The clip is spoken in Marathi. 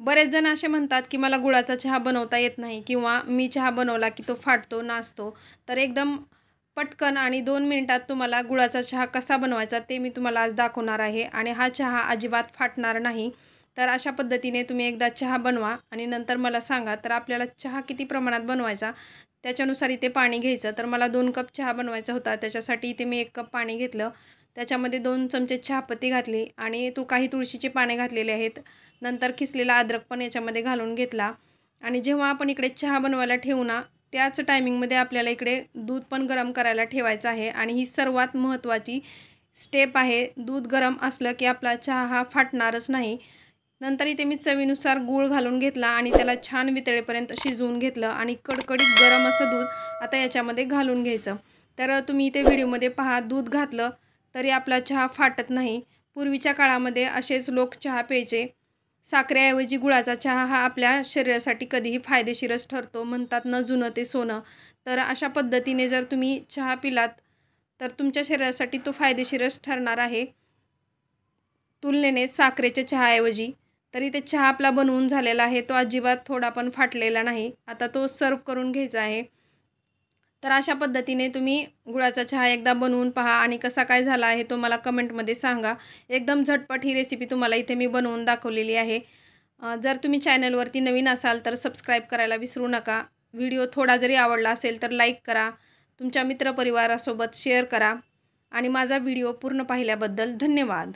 बरेच जण असे म्हणतात की मला गुळाचा चहा बनवता येत नाही किंवा मी चहा बनवला की तो फाटतो, नासतो. तर एकदम पटकन आणि 2 मिनिटात तुम्हाला गुळाचा चहा कसा बनवायचा ते मी तुम्हाला आज दाखवणार आहे आणि हा चहा अजिबात फाटणार नाही. तर अशा पद्धतीने तुम्ही एकदा चहा बनवा आणि नंतर मला सांगा. तर आपल्याला चहा किती प्रमाणात बनवायचा त्याच्यानुसार इथे पाणी घ्यायचं. तर मला 2 कप चहा बनवायचा होता. त्याच्यासाठी इथे मी 1 कप पाणी घेतलं. त्याच्यामध्ये 2 चमचे चहापत्ती घातली आणि काही तुळशीची पाने घातलेली आहेत. नंतर किसलेला अद्रक पण याच्यामध्ये घालून घेतला आणि जेव्हा आपण इकडे चहा बनवायला ठेवू ना, त्याच टायमिंगमध्ये आपल्याला इकडे दूध पण गरम करायला ठेवायचं आहे आणि ही सर्वात महत्त्वाची स्टेप आहे. दूध गरम असलं की आपला चहा हा फाटणारच नाही. नंतर इथे मी चवीनुसार गूळ घालून घेतला आणि त्याला छान वितळेपर्यंत शिजवून घेतलं आणि कडकडीत गरम असं दूध आता याच्यामध्ये घालून घ्यायचं. तर तुम्ही इथे व्हिडिओमध्ये पहा, दूध घातलं तरी आपला चहा फाटत नाही. पूर्वीच्या काळामध्ये असेच लोक चहा प्यायचे. साखरेऐवजी गुळाचा चहा हा आपल्या शरीरासाठी कधीही फायदेशीरच ठरतो. म्हणतात न जुनं ते सोनं. तर अशा पद्धतीने जर तुम्ही चहा पिलात तर तुमच्या शरीरासाठी तो फायदेशीरच ठरणार आहे तुलनेने साखरेच्या चहाऐवजी. तरी ते चहा आपला बनवून झालेला आहे. तो अजिबात थोडा पण फाटलेला नाही. आता तो सर्व्ह करून घ्यायचा आहे. तर अशा पद्धतीने तुम्ही गुळाचा चहा एकदा बनवून पहा आणि कसा काय झाला आहे तो मला कमेंटमध्ये सांगा. एकदम झटपट ही रेसिपी तुम्हाला इथे मी बनवून दाखवलेली आहे. जर तुम्ही चॅनलवरती नवीन असाल तर सबस्क्राईब करायला विसरू नका. व्हिडिओ थोडा जरी आवडला असेल तर लाईक करा. तुमच्या मित्रपरिवारासोबत शेअर करा आणि माझा व्हिडिओ पूर्ण पाहिल्याबद्दल धन्यवाद.